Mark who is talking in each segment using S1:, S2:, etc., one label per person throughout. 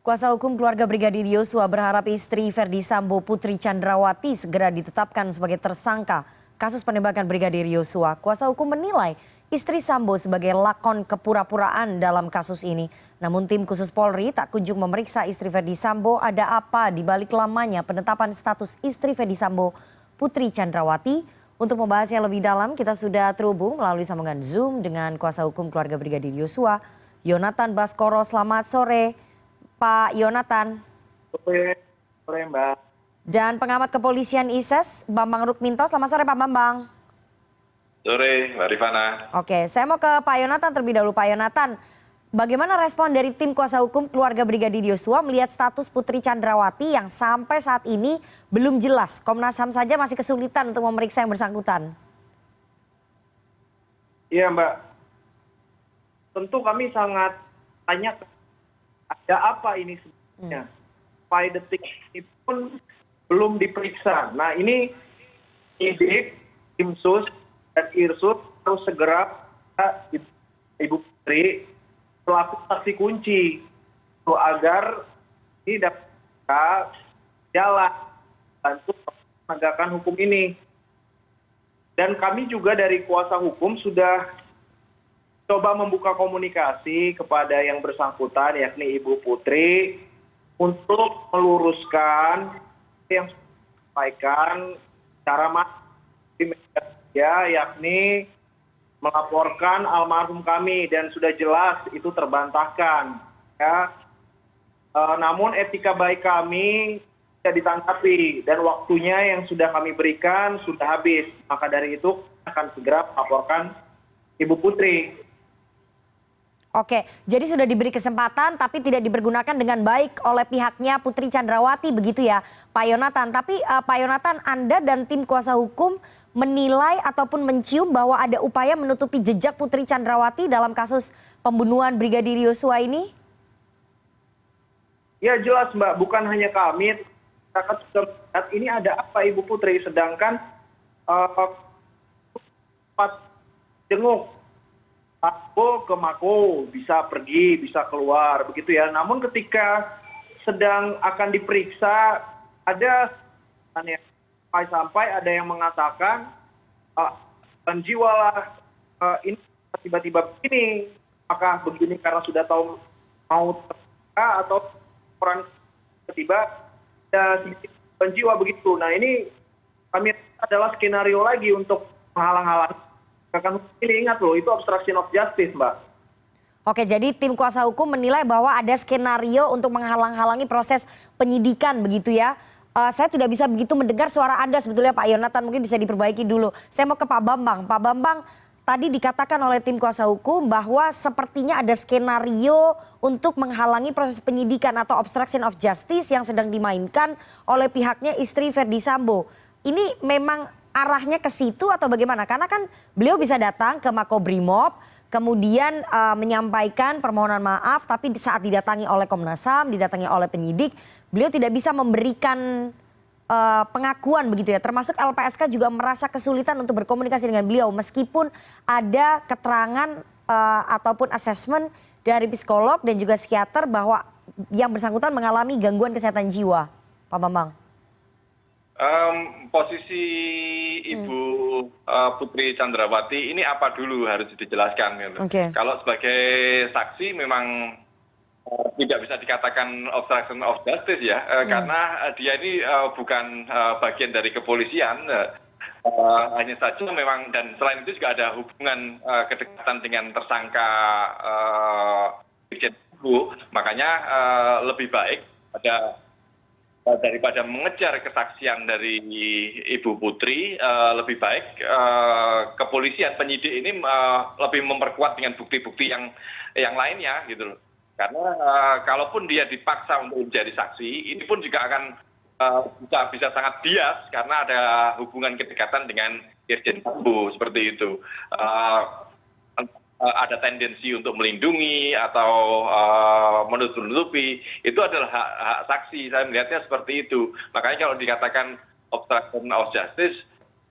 S1: Kuasa hukum keluarga Brigadir Yosua berharap istri Verdi Sambo Putri Chandrawati segera ditetapkan sebagai tersangka kasus penembakan Brigadir Yosua. Kuasa hukum menilai istri Sambo sebagai lakon kepura-puraan dalam kasus ini. Namun tim khusus Polri tak kunjung memeriksa istri Verdi Sambo ada apa di balik lamanya penetapan status istri Verdi Sambo Putri Chandrawati. Untuk membahasnya lebih dalam kita sudah terhubung melalui sambungan Zoom dengan kuasa hukum keluarga Brigadir Yosua, Yonatan Baskoro. Selamat sore, Pak Yonatan.
S2: Sore Mbak.
S1: Dan pengamat kepolisian ISES, Bambang Rukminto. Selamat sore Pak Bambang.
S2: Sore Mbak Rifana.
S1: Oke, saya mau ke Pak Yonatan terlebih dahulu. Pak Yonatan, bagaimana respon dari tim kuasa hukum keluarga Brigadir Yosua melihat status Putri Chandrawati yang sampai saat ini belum jelas? Komnas HAM saja masih kesulitan untuk memeriksa yang bersangkutan.
S3: Iya Mbak, tentu kami sangat tanya ada apa ini sebenarnya. Sampai detik ini pun belum diperiksa. Nah ini penyidik, tim sus dan irsus harus segera Ibu Putri selaku saksi kunci agar ini dapat jalan bantu menegakkan hukum ini. Dan kami juga dari kuasa hukum sudah coba membuka komunikasi kepada yang bersangkutan yakni Ibu Putri untuk meluruskan yang disampaikan secara di media yakni melaporkan almarhum kami dan sudah jelas itu terbantahkan ya. Namun etika baik kami tidak ditanggapi dan waktunya yang sudah kami berikan sudah habis, maka dari itu akan segera melaporkan Ibu Putri.
S1: Oke, jadi sudah diberi kesempatan tapi tidak dipergunakan dengan baik oleh pihaknya Putri Chandrawati begitu ya Pak Yonatan. Tapi Pak Yonatan, Anda dan tim kuasa hukum menilai ataupun mencium bahwa ada upaya menutupi jejak Putri Chandrawati dalam kasus pembunuhan Brigadir Yosua ini?
S3: Ya jelas Mbak, bukan hanya kami, masyarakat sudah melihat ini ada apa Ibu Putri, sedangkan jenguk Mako ke Mako bisa pergi, bisa keluar, begitu ya. Namun ketika sedang akan diperiksa, ada sampai ada yang mengatakan, jiwalah ini tiba-tiba begini, apakah begini karena sudah tahu mau terbuka atau orang tiba-tiba ada jiwa begitu. Nah ini kami adalah skenario lagi untuk menghalang-halangi. Ini ingat loh, itu obstruction of justice, Mbak.
S1: Oke, jadi tim kuasa hukum menilai bahwa ada skenario untuk menghalang-halangi proses penyidikan begitu ya. Saya tidak bisa begitu mendengar suara Anda sebetulnya Pak Yonatan, mungkin bisa diperbaiki dulu. Saya mau ke Pak Bambang. Pak Bambang, tadi dikatakan oleh tim kuasa hukum bahwa sepertinya ada skenario untuk menghalangi proses penyidikan atau obstruction of justice yang sedang dimainkan oleh pihaknya istri Verdi Sambo. Ini memang arahnya ke situ atau bagaimana? Karena kan beliau bisa datang ke Makobrimob, kemudian menyampaikan permohonan maaf, tapi saat didatangi oleh Komnas HAM, didatangi oleh penyidik, beliau tidak bisa memberikan pengakuan begitu ya. Termasuk LPSK juga merasa kesulitan untuk berkomunikasi dengan beliau, meskipun ada keterangan ataupun asesmen dari psikolog dan juga psikiater bahwa yang bersangkutan mengalami gangguan kesehatan jiwa. Pak Bambang.
S2: Posisi Ibu Putri Chandrawati ini apa dulu harus dijelaskan. Gitu.
S1: Okay.
S2: Kalau sebagai saksi memang tidak bisa dikatakan obstruction of justice ya, karena dia ini bukan bagian dari kepolisian. Hanya saja memang, dan selain itu juga ada hubungan kedekatan dengan tersangka Brigjen Sambo. Makanya lebih baik daripada mengejar kesaksian dari Ibu Putri, lebih baik kepolisian penyidik ini lebih memperkuat dengan bukti-bukti yang lainnya gitu loh. Karena kalaupun dia dipaksa untuk menjadi saksi, ini pun juga akan bisa sangat bias karena ada hubungan kedekatan dengan Irjen Sambo seperti itu. Ada tendensi untuk melindungi atau menutupi, itu adalah hak saksi. Saya melihatnya seperti itu. Makanya kalau dikatakan obstruction of justice,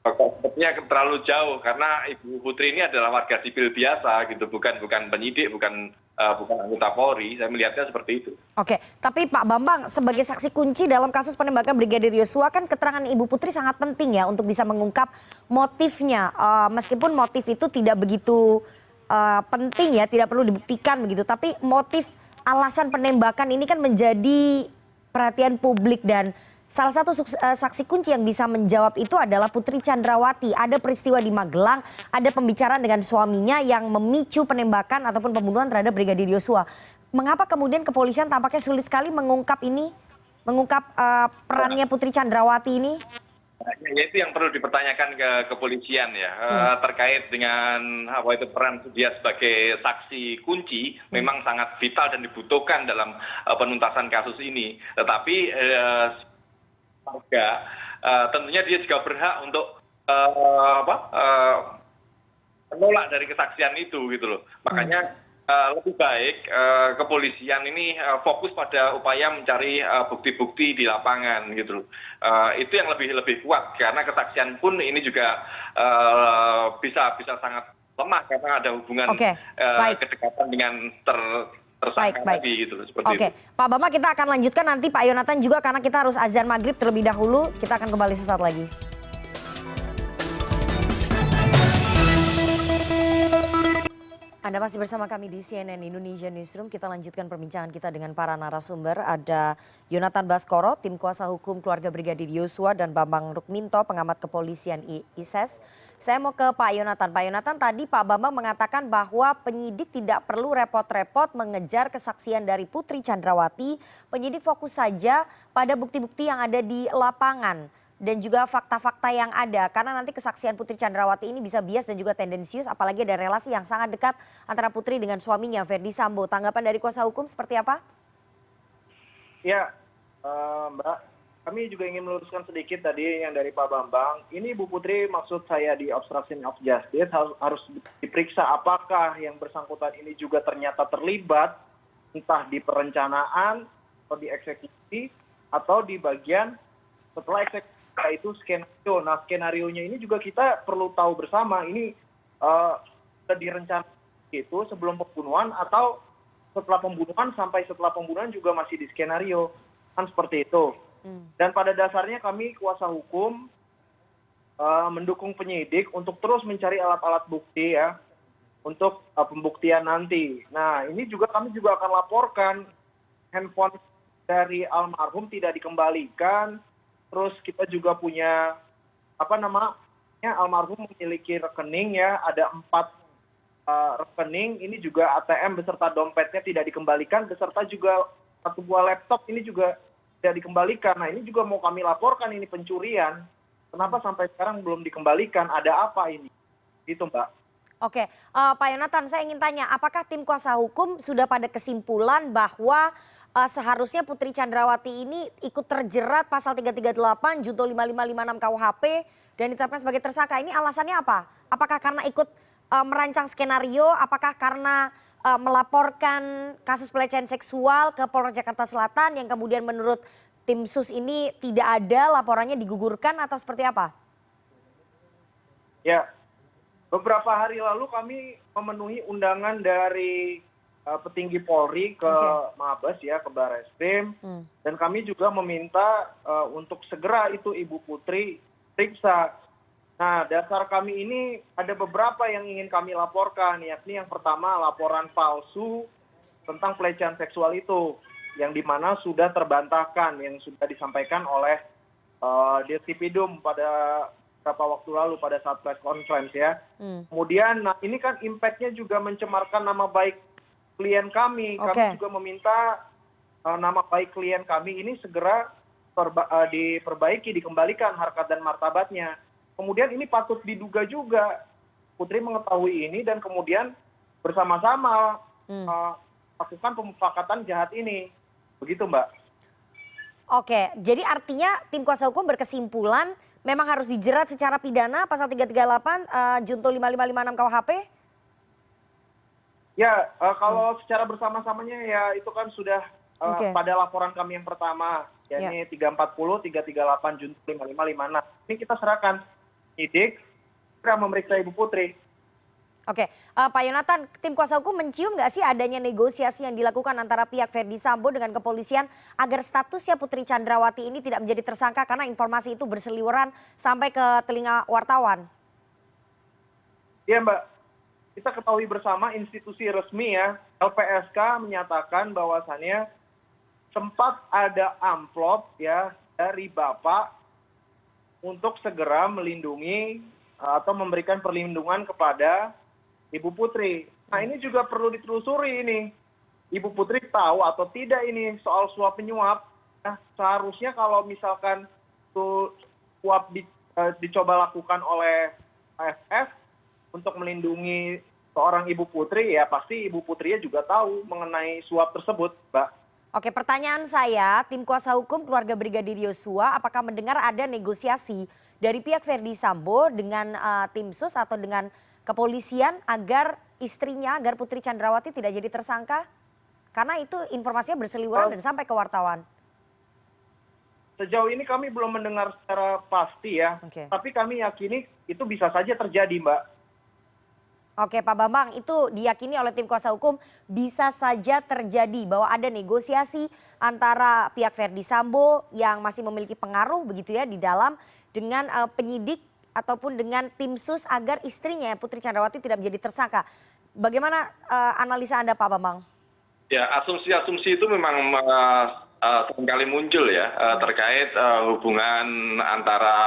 S2: sepertinya terlalu jauh karena Ibu Putri ini adalah warga sipil biasa gitu, bukan penyidik, bukan bukan anggota Polri. Saya melihatnya seperti itu.
S1: Oke, tapi Pak Bambang sebagai saksi kunci dalam kasus penembakan Brigadir Yosua kan keterangan Ibu Putri sangat penting ya untuk bisa mengungkap motifnya. Meskipun motif itu tidak begitu penting ya, tidak perlu dibuktikan begitu. Tapi motif alasan penembakan ini kan menjadi perhatian publik dan salah satu saksi kunci yang bisa menjawab itu adalah Putri Chandrawati. Ada peristiwa di Magelang, ada pembicaraan dengan suaminya yang memicu penembakan ataupun pembunuhan terhadap Brigadir Yosua. Mengapa kemudian kepolisian tampaknya sulit sekali mengungkap ini, mengungkap perannya Putri Chandrawati ini?
S2: Ya, itu yang perlu dipertanyakan ke kepolisian ya, terkait dengan apa itu peran dia sebagai saksi kunci memang sangat vital dan dibutuhkan dalam penuntasan kasus ini. Tetapi warga tentunya dia juga berhak untuk menolak dari kesaksian itu gitu loh. Makanya lebih baik kepolisian ini fokus pada upaya mencari bukti-bukti di lapangan gitu loh. Itu yang lebih kuat karena kesaksian pun ini juga bisa sangat lemah karena ada hubungan kedekatan dengan tersangka tadi gitu loh, seperti itu.
S1: Pak Bambang, kita akan lanjutkan nanti Pak Yonatan juga karena kita harus azan maghrib terlebih dahulu. Kita akan kembali sesaat lagi. Anda masih bersama kami di CNN Indonesia Newsroom. Kita lanjutkan perbincangan kita dengan para narasumber. Ada Yonatan Baskoro, tim kuasa hukum keluarga Brigadir Yosua, dan Bambang Rukminto, pengamat kepolisian ISES. Saya mau ke Pak Yonatan. Pak Yonatan, tadi Pak Bambang mengatakan bahwa penyidik tidak perlu repot-repot mengejar kesaksian dari Putri Chandrawati. Penyidik fokus saja pada bukti-bukti yang ada di lapangan dan juga fakta-fakta yang ada. Karena nanti kesaksian Putri Chandrawati ini bisa bias dan juga tendensius, apalagi ada relasi yang sangat dekat antara Putri dengan suaminya, Verdi Sambo. Tanggapan dari kuasa hukum seperti apa?
S3: Ya, Mbak, kami juga ingin meluruskan sedikit tadi yang dari Pak Bambang. Ini Bu Putri maksud saya di obstruction of justice harus diperiksa apakah yang bersangkutan ini juga ternyata terlibat entah di perencanaan atau di eksekusi atau di bagian setelah eksekusi itu skenario. Nah, skenarionya ini juga kita perlu tahu bersama. Ini sudah direncanakan itu sebelum pembunuhan atau setelah pembunuhan sampai setelah pembunuhan juga masih di skenario. Kan seperti itu. Dan pada dasarnya kami kuasa hukum mendukung penyidik untuk terus mencari alat-alat bukti ya untuk pembuktian nanti. Nah, ini juga kami juga akan laporkan handphone dari almarhum tidak dikembalikan. Terus kita juga punya almarhum memiliki rekening ya, ada 4 rekening, ini juga ATM beserta dompetnya tidak dikembalikan, beserta juga 1 buah laptop ini juga tidak dikembalikan. Nah, ini juga mau kami laporkan, ini pencurian. Kenapa sampai sekarang belum dikembalikan? Ada apa ini? Gitu, Mbak.
S1: Oke, Pak Yonatan, saya ingin tanya, apakah tim kuasa hukum sudah pada kesimpulan bahwa seharusnya Putri Chandrawati ini ikut terjerat pasal 338, Junto 5556 KUHP dan ditetapkan sebagai tersangka? Ini alasannya apa? Apakah karena ikut merancang skenario? Apakah karena melaporkan kasus pelecehan seksual ke Polres Jakarta Selatan yang kemudian menurut tim sus ini tidak ada, laporannya digugurkan atau seperti apa?
S3: Ya, beberapa hari lalu kami memenuhi undangan dari petinggi Polri ke Mabes ya, ke Barreskrim, dan kami juga meminta untuk segera itu Ibu Putri periksa. Nah, dasar kami ini ada beberapa yang ingin kami laporkan, yakni yang pertama laporan palsu tentang pelecehan seksual itu, yang dimana sudah terbantahkan, yang sudah disampaikan oleh Dirtipidum pada beberapa waktu lalu pada saat press conference ya. Kemudian, nah ini kan impact-nya juga mencemarkan nama baik klien kami. Kami juga meminta nama baik klien kami ini segera diperbaiki, dikembalikan harkat dan martabatnya. Kemudian ini patut diduga juga Putri mengetahui ini dan kemudian bersama-sama melakukan pemufakatan jahat ini. Begitu, Mbak.
S1: Oke, jadi artinya tim kuasa hukum berkesimpulan memang harus dijerat secara pidana pasal 338 Junto 5556 KUHP? Ya,
S3: kalau secara bersama-samanya ya itu kan sudah pada laporan kami yang pertama, yakni 340, 338, Junto 5556. Ini kita serahkan penyidik segera memeriksa Ibu Putri.
S1: Oke, Pak Yonatan, tim kuasa hukum mencium nggak sih adanya negosiasi yang dilakukan antara pihak Verdi Sambo dengan kepolisian agar statusnya Putri Chandrawati ini tidak menjadi tersangka karena informasi itu berseliweran sampai ke telinga wartawan?
S3: Iya Mbak, kita ketahui bersama institusi resmi ya, LPSK menyatakan bahwasannya sempat ada amplop ya dari Bapak untuk segera melindungi atau memberikan perlindungan kepada Ibu Putri. Nah ini juga perlu ditelusuri ini. Ibu Putri tahu atau tidak ini soal suap penyuap. Nah, seharusnya kalau misalkan itu suap dicoba lakukan oleh AFF untuk melindungi seorang Ibu Putri, ya pasti Ibu Putrinya juga tahu mengenai suap tersebut, Mbak.
S1: Oke, pertanyaan saya, tim kuasa hukum keluarga Brigadir Yosua apakah mendengar ada negosiasi dari pihak Verdi Sambo dengan tim sus atau dengan kepolisian agar istrinya, agar Putri Chandrawati tidak jadi tersangka? Karena itu informasinya berseliweran dan sampai ke wartawan.
S3: Sejauh ini kami belum mendengar secara pasti ya, tapi kami yakini itu bisa saja terjadi, Mbak.
S1: Oke Pak Bambang, itu diyakini oleh tim kuasa hukum bisa saja terjadi bahwa ada negosiasi antara pihak Verdi Sambo yang masih memiliki pengaruh begitu ya di dalam dengan penyidik ataupun dengan tim sus agar istrinya Putri Chandrawati tidak menjadi tersangka. Bagaimana analisa Anda Pak Bambang?
S2: Ya, asumsi-asumsi itu memang seringkali muncul ya terkait hubungan antara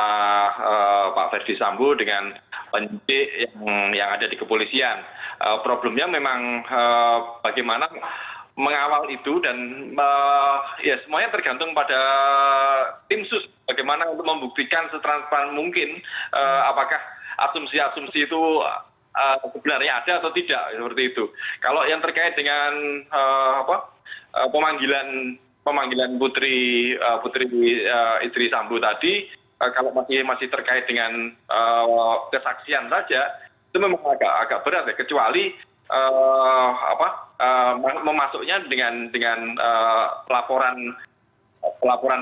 S2: Pak Verdi Sambo dengan penyidik yang ada di kepolisian. Problemnya memang bagaimana mengawal itu dan ya semuanya tergantung pada tim sus bagaimana untuk membuktikan setransparan mungkin apakah asumsi-asumsi itu sebenarnya ada atau tidak seperti itu. Kalau yang terkait dengan pemanggilan Putri istri Sambo tadi, kalau masih terkait dengan kesaksian saja itu memang agak berat ya, kecuali memasuknya dengan pelaporan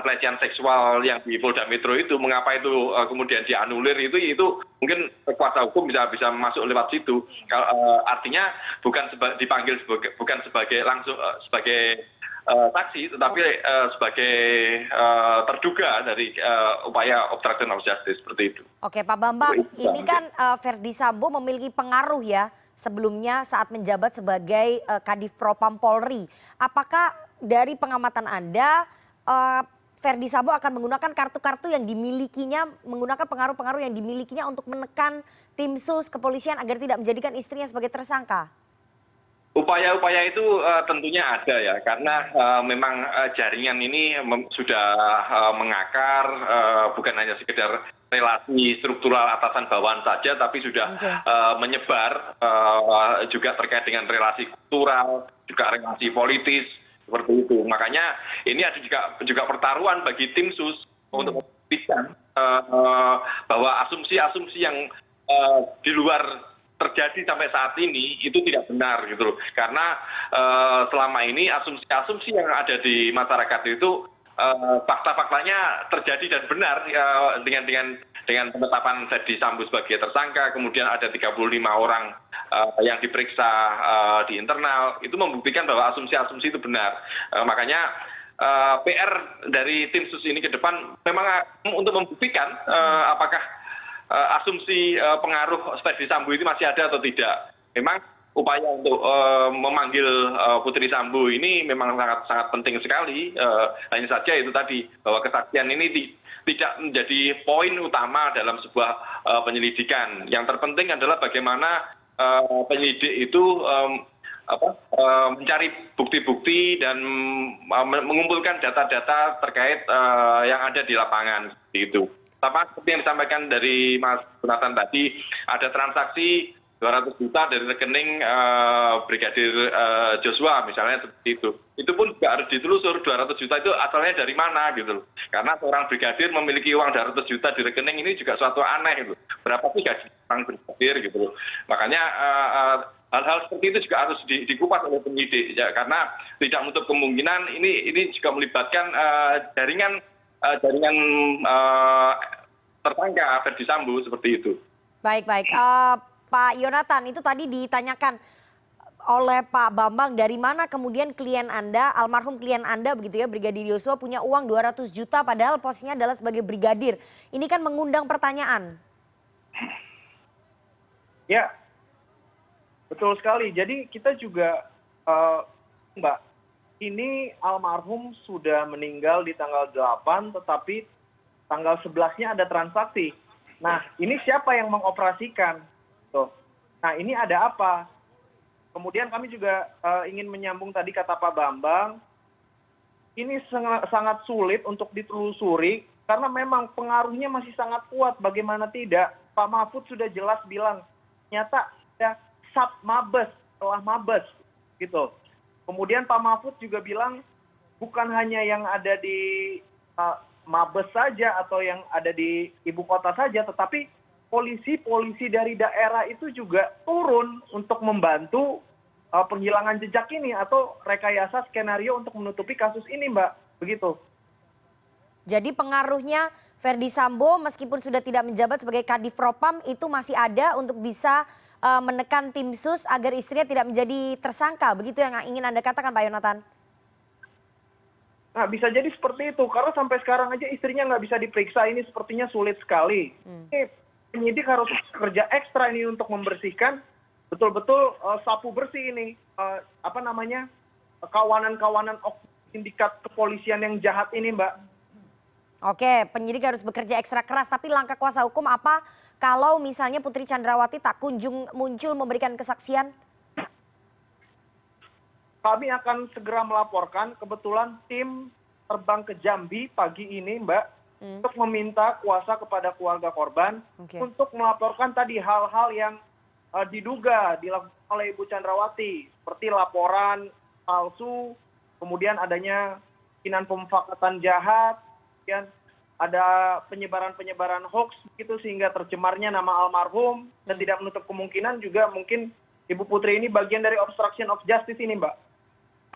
S2: pelecehan seksual yang di Polda Metro itu, mengapa itu kemudian dianulir itu mungkin kuasa hukum bisa masuk lewat situ. Artinya dipanggil bukan sebagai langsung sebagai saksi, tetapi sebagai terduga dari upaya obstruction of justice seperti itu.
S1: Oke Pak Bambang, ini kan Verdi Sambo memiliki pengaruh ya sebelumnya saat menjabat sebagai Kadif Propam Polri. Apakah dari pengamatan Anda Verdi Sambo akan menggunakan kartu-kartu yang dimilikinya, menggunakan pengaruh-pengaruh yang dimilikinya untuk menekan tim sus kepolisian agar tidak menjadikan istrinya sebagai tersangka?
S2: Upaya-upaya itu tentunya ada ya, karena memang jaringan ini sudah mengakar, bukan hanya sekedar relasi struktural atasan bawahan saja, tapi sudah menyebar juga terkait dengan relasi kultural, juga relasi politis, seperti itu. Makanya ini ada juga pertaruhan bagi tim sus untuk memastikan bahwa asumsi-asumsi yang di luar terjadi sampai saat ini itu tidak benar gitu loh. Karena selama ini asumsi-asumsi yang ada di masyarakat itu fakta-faktanya terjadi dan benar dengan penetapan Verdi Sambo sebagai tersangka, kemudian ada 35 orang yang diperiksa di internal, itu membuktikan bahwa asumsi-asumsi itu benar. Makanya PR dari tim sus ini ke depan memang untuk membuktikan apakah asumsi pengaruh Verdi Sambo itu masih ada atau tidak. Memang upaya untuk memanggil Putri Sambo ini memang sangat penting sekali. Hanya saja itu tadi, bahwa kesaksian ini tidak menjadi poin utama dalam sebuah penyelidikan. Yang terpenting adalah bagaimana penyidik itu mencari bukti-bukti dan mengumpulkan data-data terkait yang ada di lapangan itu. Seperti yang disampaikan dari Mas Jonathan tadi, ada transaksi 200 juta dari rekening Brigadir Joshua misalnya seperti itu. Itu pun juga harus ditelusur 200 juta itu asalnya dari mana gitu loh. Karena seorang brigadir memiliki uang 200 juta di rekening ini juga suatu aneh gitu. Berapa sih gaji seorang brigadir gitu loh. Makanya hal-hal seperti itu juga harus dikupas oleh penyidik ya, karena tidak menutup kemungkinan ini juga melibatkan jaringan tersangka Verdi Sambo seperti itu.
S1: Baik. Pak Yonatan, itu tadi ditanyakan oleh Pak Bambang, dari mana kemudian klien Anda, almarhum klien Anda begitu ya, Brigadir Yosua punya uang 200 juta padahal posisinya adalah sebagai brigadir. Ini kan mengundang pertanyaan.
S3: Ya, betul sekali. Jadi kita juga, Mbak, ini almarhum sudah meninggal di tanggal 8, tetapi tanggal 11-nya ada transaksi. Nah, ini siapa yang mengoperasikan? Tuh. Nah, ini ada apa? Kemudian kami juga ingin menyambung tadi kata Pak Bambang, ini sangat sulit untuk ditelusuri karena memang pengaruhnya masih sangat kuat. Bagaimana tidak? Pak Mahfud sudah jelas bilang, ternyata ada sub mabes setelah mabes gitu. Kemudian Pak Mahfud juga bilang bukan hanya yang ada di mabes saja atau yang ada di ibu kota saja, tetapi polisi-polisi dari daerah itu juga turun untuk membantu penghilangan jejak ini atau rekayasa skenario untuk menutupi kasus ini, Mbak. Begitu.
S1: Jadi pengaruhnya Verdi Sambo meskipun sudah tidak menjabat sebagai Kadif Propam itu masih ada untuk bisa menekan tim sus agar istrinya tidak menjadi tersangka. Begitu yang ingin Anda katakan, Pak Yonatan?
S3: Nah, bisa jadi seperti itu. Karena sampai sekarang aja istrinya nggak bisa diperiksa. Ini sepertinya sulit sekali. Ini penyidik harus kerja ekstra ini untuk membersihkan betul-betul sapu bersih ini. Kawanan-kawanan sindikat kepolisian yang jahat ini, Mbak.
S1: Oke, penyidik harus bekerja ekstra keras. Tapi langkah kuasa hukum apa kalau misalnya Putri Chandrawati tak kunjung muncul memberikan kesaksian?
S3: Kami akan segera melaporkan. Kebetulan tim terbang ke Jambi pagi ini, Mbak, untuk meminta kuasa kepada keluarga korban untuk melaporkan tadi hal-hal yang diduga dilakukan oleh Ibu Chandrawati, seperti laporan palsu, kemudian adanya kemungkinan pemufakatan jahat, kemudian ada penyebaran-penyebaran hoax begitu sehingga tercemarnya nama almarhum, dan tidak menutup kemungkinan juga mungkin Ibu Putri ini bagian dari obstruction of justice ini, Mbak.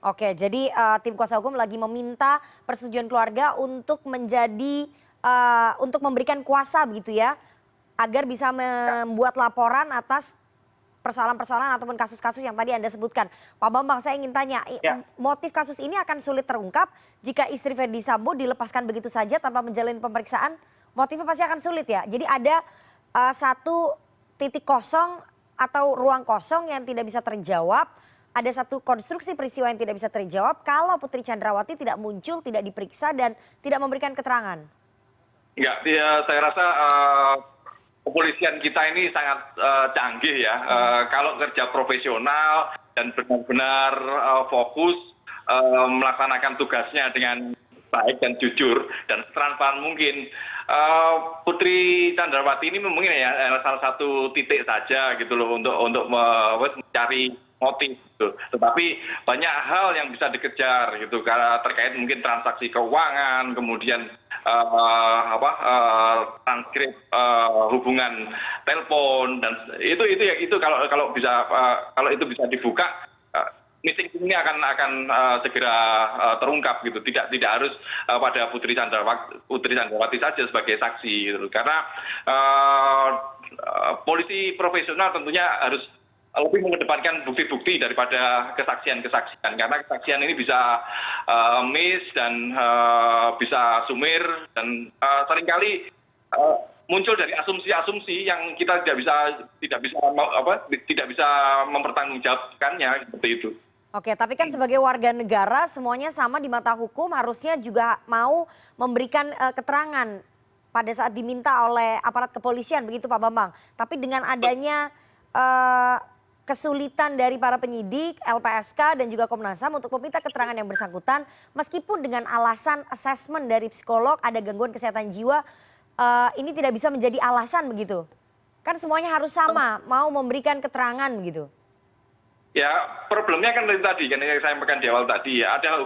S1: Oke, jadi tim kuasa hukum lagi meminta persetujuan keluarga untuk untuk memberikan kuasa begitu ya, agar bisa membuat laporan atas persoalan-persoalan ataupun kasus-kasus yang tadi Anda sebutkan. Pak Bambang, saya ingin tanya, motif kasus ini akan sulit terungkap jika istri Verdi Sambo dilepaskan begitu saja tanpa menjalani pemeriksaan? Motifnya pasti akan sulit ya. Jadi ada satu titik kosong atau ruang kosong yang tidak bisa terjawab, ada satu konstruksi peristiwa yang tidak bisa terjawab kalau Putri Chandrawati tidak muncul, tidak diperiksa, dan tidak memberikan keterangan.
S2: Enggak, saya rasa kepolisian kita ini sangat canggih ya. Kalau kerja profesional dan benar-benar fokus melaksanakan tugasnya dengan baik dan jujur dan setransparan mungkin. Putri Chandrawati ini mungkin ya salah satu titik saja gitu loh untuk mencari motif gitu. Tetapi banyak hal yang bisa dikejar gitu karena terkait mungkin transaksi keuangan, kemudian transkrip hubungan telepon, dan itu kalau itu bisa dibuka, missing ini akan segera terungkap gitu. Tidak harus pada Putri Chandrawati saja sebagai saksi gitu. Karena polisi profesional tentunya harus lebih mengedepankan bukti-bukti daripada kesaksian-kesaksian, karena kesaksian ini bisa miss dan bisa sumir, dan seringkali muncul dari asumsi-asumsi yang kita tidak bisa mempertanggungjawabkannya seperti itu.
S1: Oke, tapi kan sebagai warga negara semuanya sama di mata hukum, harusnya juga mau memberikan keterangan pada saat diminta oleh aparat kepolisian, begitu Pak Bambang. Tapi dengan adanya kesulitan dari para penyidik, LPSK dan juga Komnas HAM untuk meminta keterangan yang bersangkutan, meskipun dengan alasan asesmen dari psikolog ada gangguan kesehatan jiwa, ini tidak bisa menjadi alasan begitu. Kan semuanya harus sama, mau memberikan keterangan begitu.
S2: Ya, problemnya kan tadi kan yang saya sampaikan di awal tadi ya, ada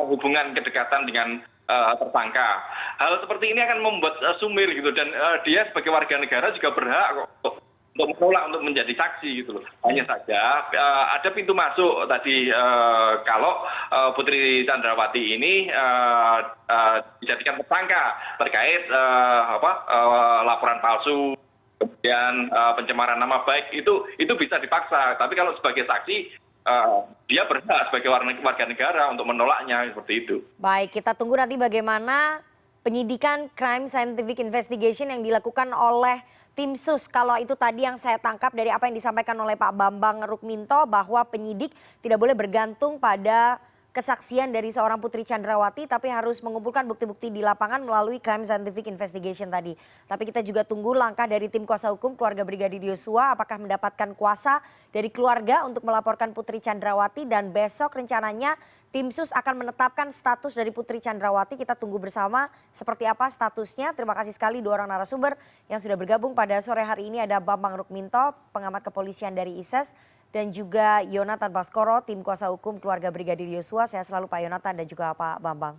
S2: hubungan kedekatan dengan tersangka. Hal seperti ini akan membuat sumir gitu, dan dia sebagai warga negara juga berhak kok untuk menolak untuk menjadi saksi gitu loh. Hanya saja ada pintu masuk tadi kalau Putri Chandrawati ini dijadikan tersangka terkait laporan palsu, kemudian pencemaran nama baik itu bisa dipaksa. Tapi kalau sebagai saksi dia berhak sebagai warga negara untuk menolaknya seperti itu.
S1: Baik, kita tunggu nanti bagaimana penyidikan crime scientific investigation yang dilakukan oleh tim sus. Kalau itu tadi yang saya tangkap dari apa yang disampaikan oleh Pak Bambang Rukminto bahwa penyidik tidak boleh bergantung pada kesaksian dari seorang Putri Chandrawati tapi harus mengumpulkan bukti-bukti di lapangan melalui crime scientific investigation tadi. Tapi kita juga tunggu langkah dari tim kuasa hukum keluarga Brigadir Yosua apakah mendapatkan kuasa dari keluarga untuk melaporkan Putri Chandrawati dan besok rencananya tim sus akan menetapkan status dari Putri Chandrawati. Kita tunggu bersama seperti apa statusnya. Terima kasih sekali dua orang narasumber yang sudah bergabung pada sore hari ini. Ada Bambang Rukminto, pengamat kepolisian dari ISES, dan juga Yonatan Baskoro, tim kuasa hukum keluarga Brigadir Yosua. Saya selalu Pak Yonatan dan juga Pak Bambang.